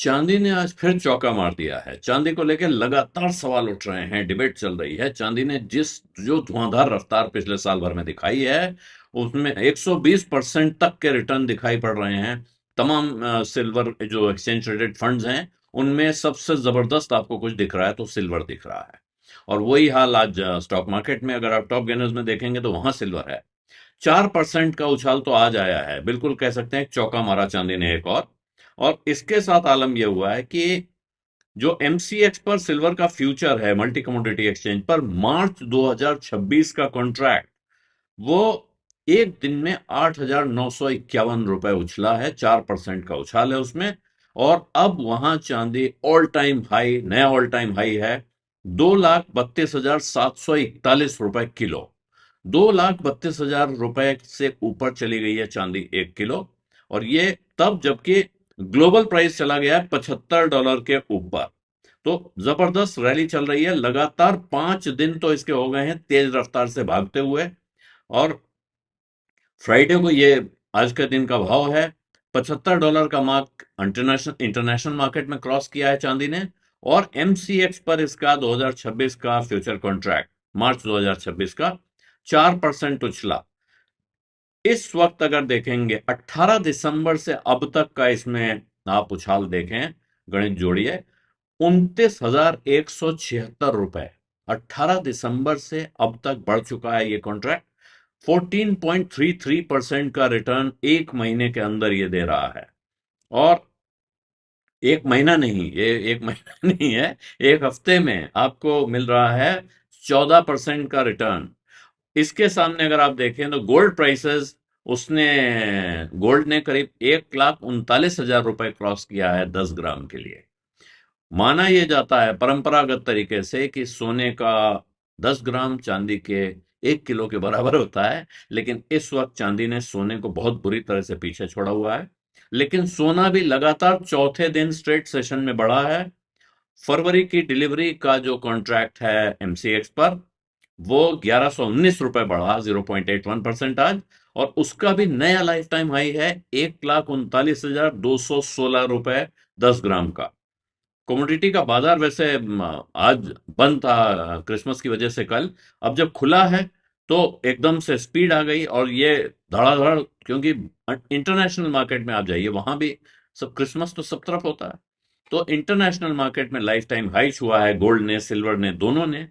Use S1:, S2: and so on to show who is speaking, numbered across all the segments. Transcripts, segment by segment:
S1: चांदी ने आज फिर चौका मार दिया है। चांदी को लेकर लगातार सवाल उठ रहे हैं, डिबेट चल रही है। चांदी ने जो धुआंधार रफ्तार पिछले साल भर में दिखाई है, उसमें 120% तक के रिटर्न दिखाई पड़ रहे हैं। तमाम सिल्वर जो एक्सचेंज ट्रेडेड फंड्स हैं, उनमें सबसे जबरदस्त आपको कुछ दिख रहा है तो सिल्वर दिख रहा है। और वही हाल आज स्टॉक मार्केट में, अगर आप टॉप गेनर्स में देखेंगे तो वहां सिल्वर है। 4% का उछाल तो आज आया है, बिल्कुल कह सकते हैं चौका मारा चांदी ने एक और इसके साथ आलम यह हुआ है कि जो एमसीएक्स पर सिल्वर का फ्यूचर है, मल्टी कमोडिटी एक्सचेंज पर, मार्च 2026 का कॉन्ट्रैक्ट, वो एक दिन में 8,951 रुपए उछला है। 4% का उछाल है उसमें। और अब वहां चांदी ऑल टाइम हाई, नया ऑल टाइम हाई है, 2,32,741 रुपए किलो। 2,32,000 रुपए से ऊपर चली गई है चांदी एक किलो। और ये तब जबकि ग्लोबल प्राइस चला गया है $75 के ऊपर। तो जबरदस्त रैली चल रही है लगातार। 5 दिन तो इसके हो गए हैं तेज रफ्तार से भागते हुए। और फ्राइडे को ये आज का दिन का भाव है, $75 का मार्क इंटरनेशनल इंटरनेशनल मार्केट में क्रॉस किया है चांदी ने। और एमसीएक्स पर इसका 2026 का फ्यूचर कॉन्ट्रैक्ट, मार्च 2026 का, 4% उछला। इस वक्त अगर देखेंगे 18 दिसंबर से अब तक का, इसमें आप उछाल देखें, गणित जोड़िए, 29,176 रुपए 18 दिसंबर से अब तक बढ़ चुका है ये कॉन्ट्रैक्ट। 14.33% का रिटर्न एक महीने के अंदर ये दे रहा है। और एक महीना नहीं, ये एक महीना नहीं है, एक हफ्ते में आपको मिल रहा है 14% का रिटर्न। इसके सामने अगर आप देखें तो गोल्ड प्राइसेस, उसने गोल्ड ने करीब 1,39,000 रुपए क्रॉस किया है 10 ग्राम के लिए। माना यह जाता है परंपरागत तरीके से कि सोने का 10 ग्राम चांदी के 1 किलो के बराबर होता है। लेकिन इस वक्त चांदी ने सोने को बहुत बुरी तरह से पीछे छोड़ा हुआ है। लेकिन सोना भी लगातार चौथे दिन स्ट्रेट सेशन में बढ़ा है। फरवरी की डिलीवरी का जो कॉन्ट्रैक्ट है एमसीएक्स पर, वो 1,119 रुपए बढ़ा, 0.81% आज। और उसका भी नया लाइफ टाइम हाई है, 1,39,216 रुपए 10 ग्राम का। कमोडिटी का बाजार वैसे आज बंद था क्रिसमस की वजह से कल। अब जब खुला है तो एकदम से स्पीड आ गई और ये धड़ाधड़, क्योंकि इंटरनेशनल मार्केट में आप जाइए, वहां भी सब क्रिसमस तो सब तरफ होता है। तो इंटरनेशनल मार्केट में लाइफ टाइम हाई छुआ है गोल्ड ने, सिल्वर ने, दोनों ने।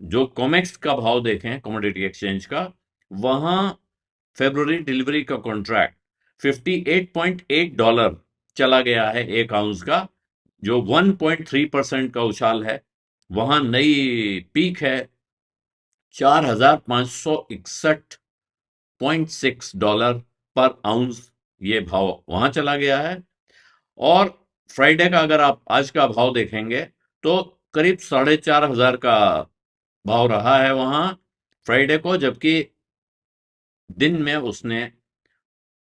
S1: जो कॉमेक्स का भाव देखें कमोडिटी एक्सचेंज का, वहां फेब्रुवरी डिलीवरी का कॉन्ट्रैक्ट $58.8 चला गया है एक आउंस का, जो 1.3% का उछाल है। वहां नई पीक है $4,561.6 पर आउंस। ये भाव वहां चला गया है। और फ्राइडे का अगर आप आज का भाव देखेंगे तो करीब 4,500 का भाव रहा है वहां फ्राइडे को, जबकि दिन में उसने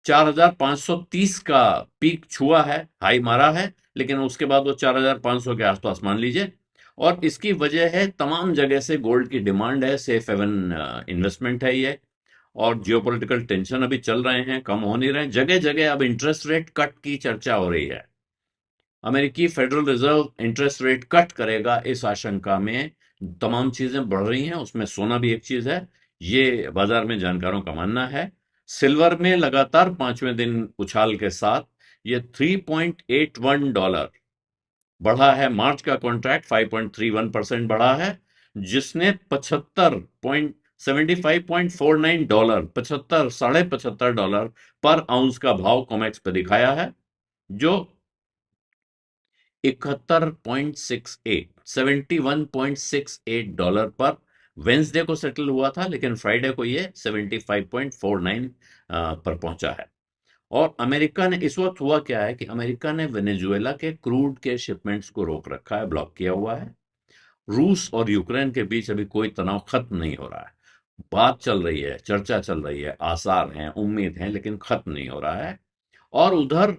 S1: 4,530 का पीक छुआ है, हाई मारा है। लेकिन उसके बाद वो 4,500 के आसपास मान लीजिए। और इसकी वजह है तमाम जगह से गोल्ड की डिमांड है, सेफ हेवन इन्वेस्टमेंट है ये। और जियोपॉलिटिकल टेंशन अभी चल रहे हैं, कम हो नहीं रहे हैं। जगह जगह अब इंटरेस्ट रेट कट की चर्चा हो रही है। अमेरिकी federal reserve interest rate cut करेगा, इस आशंका में तमाम चीजें बढ़ रही हैं, उसमें सोना भी एक चीज है, ये बाजार में जानकारों का मानना है। सिल्वर में लगातार पांचवें दिन उछाल के साथ ये $3.81 बढ़ा है। मार्च का कॉन्ट्रैक्ट 5.31% बढ़ा है, जिसने 75.75.49 पचहत्तर, $75.75 पर आउंस का भाव कॉमेक्स पे दिखाया है, जो 71.68 पर वेंसडे को सेटल हुआ था। लेकिन फ्राइडे को ये 75.49 पर पहुंचा है। और अमेरिका ने, इस वक्त हुआ क्या है कि अमेरिका ने वेनेजुएला के क्रूड के शिपमेंट्स को रोक रखा है, ब्लॉक किया हुआ है। रूस और यूक्रेन के बीच अभी कोई तनाव खत्म नहीं हो रहा है। बात चल रही है, चर्चा चल रही है, आसार हैं, उम्मीद है, लेकिन खत्म नहीं हो रहा है। और उधर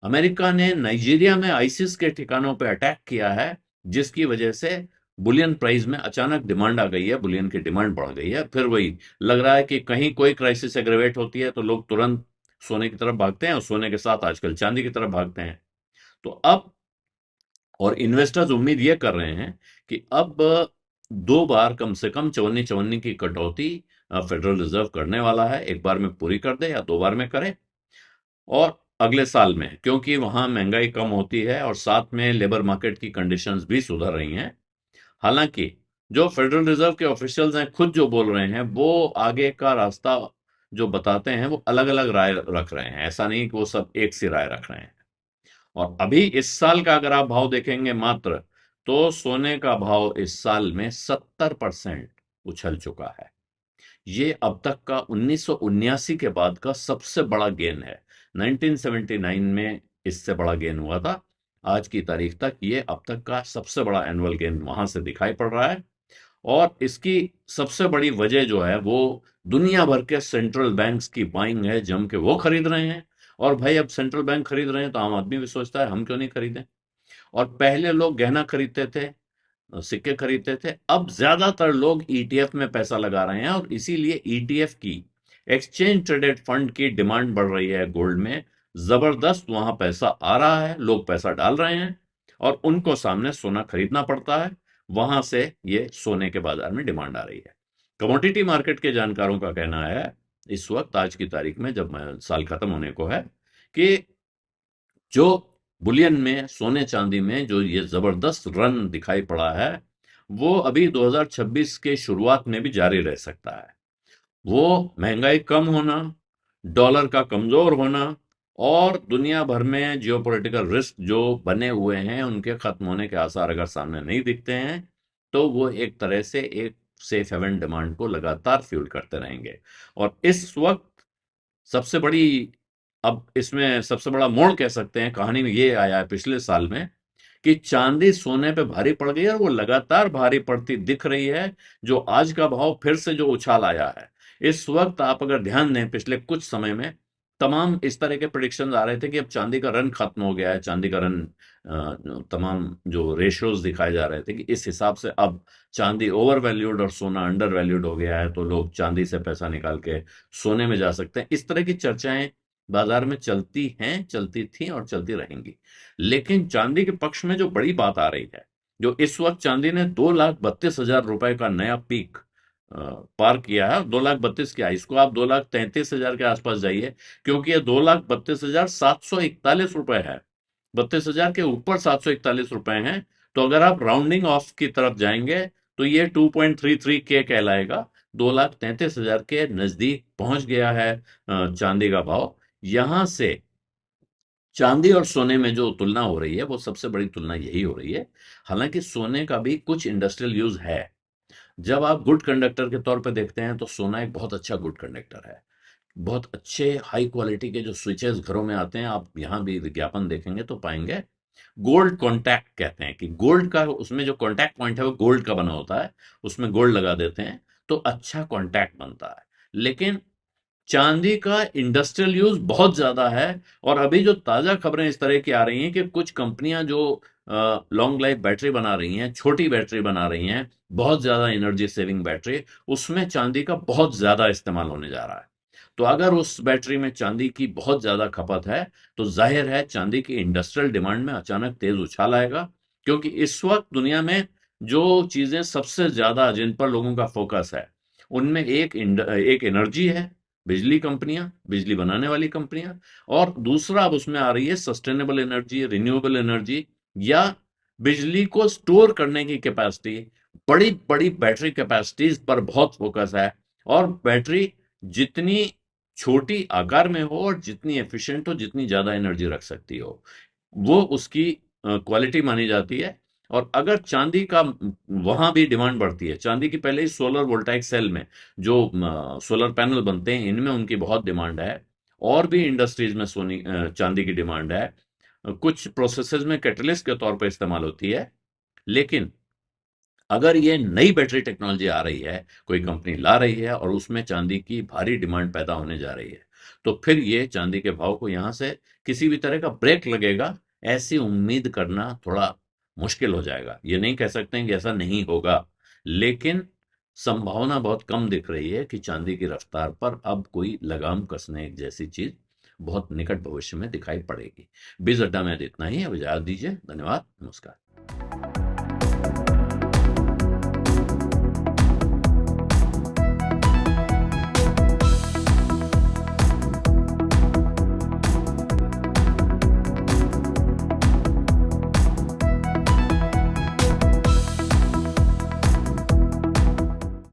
S1: अमेरिका ने नाइजीरिया में आईसिस के ठिकानों पर अटैक किया है, जिसकी वजह से बुलियन प्राइस में अचानक डिमांड आ गई है, बुलियन की डिमांड बढ़ गई है। फिर वही लग रहा है कि कहीं कोई क्राइसिस एग्रेवेट होती है तो लोग तुरंत सोने की तरफ भागते हैं, और सोने के साथ आजकल चांदी की तरफ भागते हैं। तो अब और इन्वेस्टर्स उम्मीद ये कर रहे हैं कि अब दो बार कम से कम चवन्नी चवन्नी की कटौती फेडरल रिजर्व करने वाला है, एक बार में पूरी कर दे या दो बार में करे। और अगले साल में, क्योंकि वहां महंगाई कम होती है और साथ में लेबर मार्केट की कंडीशंस भी सुधर रही हैं। हालांकि जो फेडरल रिजर्व के ऑफिशियल्स हैं खुद जो बोल रहे हैं, वो आगे का रास्ता जो बताते हैं वो अलग अलग राय रख रहे हैं, ऐसा नहीं कि वो सब एक सी राय रख रहे हैं। और अभी इस साल का अगर आप भाव देखेंगे मात्र, तो सोने का भाव इस साल में 70% उछल चुका है। ये अब तक का 1979 के बाद का सबसे बड़ा गेन है। 1979 में इससे बड़ा गेन हुआ था। आज की तारीख तक ये अब तक का सबसे बड़ा एनुअल गेन वहां से दिखाई पड़ रहा है। और इसकी सबसे बड़ी वजह जो है वो दुनिया भर के सेंट्रल बैंक्स की बाइंग है, जम के वो खरीद रहे हैं। और भाई अब सेंट्रल बैंक खरीद रहे हैं तो आम आदमी भी सोचता है हम क्यों नहीं खरीदें। और पहले लोग गहना खरीदते थे, सिक्के खरीदते थे, अब ज्यादातर लोग ईटीएफ में पैसा लगा रहे हैं। और इसीलिए ईटीएफ की, एक्सचेंज ट्रेडेड फंड की डिमांड बढ़ रही है गोल्ड में। जबरदस्त वहां पैसा आ रहा है, लोग पैसा डाल रहे हैं और उनको सामने सोना खरीदना पड़ता है। वहां से ये सोने के बाजार में डिमांड आ रही है। कमोडिटी मार्केट के जानकारों का कहना है इस वक्त, आज की तारीख में जब साल खत्म होने को है, कि जो बुलियन में, सोने चांदी में जो ये जबरदस्त रन दिखाई पड़ा है, वो अभी 2026 के शुरुआत में भी जारी रह सकता है। वो महंगाई कम होना, डॉलर का कमजोर होना और दुनिया भर में जियोपॉलिटिकल रिस्क जो बने हुए हैं उनके खत्म होने के आसार अगर सामने नहीं दिखते हैं, तो वो एक तरह से एक सेफ हेवन डिमांड को लगातार फ्यूल करते रहेंगे। और इस वक्त सबसे बड़ी, अब इसमें सबसे बड़ा मोड़ कह सकते हैं कहानी में ये आया है पिछले साल में, कि चांदी सोने पे भारी पड़ गई है और वो लगातार भारी पड़ती दिख रही है। जो आज का भाव फिर से जो उछाल आया है, इस वक्त आप अगर ध्यान दें पिछले कुछ समय में तमाम इस तरह के प्रिडिक्शन आ रहे थे कि अब चांदी का रन खत्म हो गया है, चांदी का रन, तमाम जो रेशियोज दिखाए जा रहे थे कि इस हिसाब से अब चांदी ओवर वैल्यूड और सोना अंडर वैल्यूड हो गया है, तो लोग चांदी से पैसा निकाल के सोने में जा सकते हैं। इस तरह की चर्चाएं बाजार में चलती हैं, चलती थी और चलती रहेंगी। लेकिन चांदी के पक्ष में जो बड़ी बात आ रही है, जो इस वक्त चांदी ने 2,32,000 रुपए का नया पीक पार किया है। 2,32,000 क्या, इसको आप 2,33,000 के आसपास जाइए, क्योंकि ये 2,32,741 रुपए है। 32,000 के ऊपर 741 रुपए हैं। तो अगर आप राउंडिंग ऑफ की तरफ जाएंगे तो ये 2.33 के कहलाएगा। 2,33,000 के नजदीक पहुंच गया है चांदी का भाव। यहां से चांदी और सोने में जो तुलना हो रही है वो सबसे बड़ी तुलना यही हो रही है। हालांकि सोने का भी कुछ इंडस्ट्रियल यूज है। जब आप गुड कंडक्टर के तौर पे देखते हैं तो सोना एक बहुत अच्छा गुड कंडक्टर है। बहुत अच्छे हाई क्वालिटी के जो स्विचेस घरों में आते हैं, आप यहाँ भी विज्ञापन देखेंगे तो पाएंगे गोल्ड कॉन्टैक्ट कहते हैं, कि गोल्ड का उसमें जो कॉन्टैक्ट पॉइंट है वो गोल्ड का बना होता है, उसमें गोल्ड लगा देते हैं तो अच्छा कॉन्टैक्ट बनता है। लेकिन चांदी का इंडस्ट्रियल यूज बहुत ज्यादा है। और अभी जो ताजा खबरें इस तरह की आ रही हैं कि कुछ कंपनियां जो लॉन्ग लाइफ बैटरी बना रही हैं, छोटी बैटरी बना रही हैं, बहुत ज्यादा एनर्जी सेविंग बैटरी, उसमें चांदी का बहुत ज्यादा इस्तेमाल होने जा रहा है। तो अगर उस बैटरी में चांदी की बहुत ज्यादा खपत है, तो जाहिर है चांदी की इंडस्ट्रियल डिमांड में अचानक तेज उछाल आएगा। क्योंकि इस वक्त दुनिया में जो चीजें सबसे ज्यादा जिन पर लोगों का फोकस है, उनमें एक एनर्जी है, बिजली कंपनियां, बिजली बनाने वाली कंपनियां। और दूसरा अब उसमें आ रही है सस्टेनेबल एनर्जी, रिन्यूएबल एनर्जी, या बिजली को स्टोर करने की कैपेसिटी। बड़ी बड़ी बैटरी कैपेसिटीज पर बहुत फोकस है। और बैटरी जितनी छोटी आकार में हो और जितनी एफिशिएंट हो, जितनी ज्यादा एनर्जी रख सकती हो, वो उसकी क्वालिटी मानी जाती है। और अगर चांदी का वहां भी डिमांड बढ़ती है, चांदी की पहले ही सोलर वोल्टाइक सेल में जो सोलर पैनल बनते हैं, इनमें उनकी बहुत डिमांड है। और भी इंडस्ट्रीज में चांदी की डिमांड है। कुछ प्रोसेसेस में कैटलिस्ट के तौर पर इस्तेमाल होती है। लेकिन अगर ये नई बैटरी टेक्नोलॉजी आ रही है, कोई कंपनी ला रही है और उसमें चांदी की भारी डिमांड पैदा होने जा रही है, तो फिर ये चांदी के भाव को यहां से किसी भी तरह का ब्रेक लगेगा, ऐसी उम्मीद करना थोड़ा मुश्किल हो जाएगा। ये नहीं कह सकते हैं कि ऐसा नहीं होगा, लेकिन संभावना बहुत कम दिख रही है कि चांदी की रफ्तार पर अब कोई लगाम कसने जैसी चीज बहुत निकट भविष्य में दिखाई पड़ेगी। बीज अड्डा में आज इतना ही। अब इजाजत दीजिए। धन्यवाद। नमस्कार।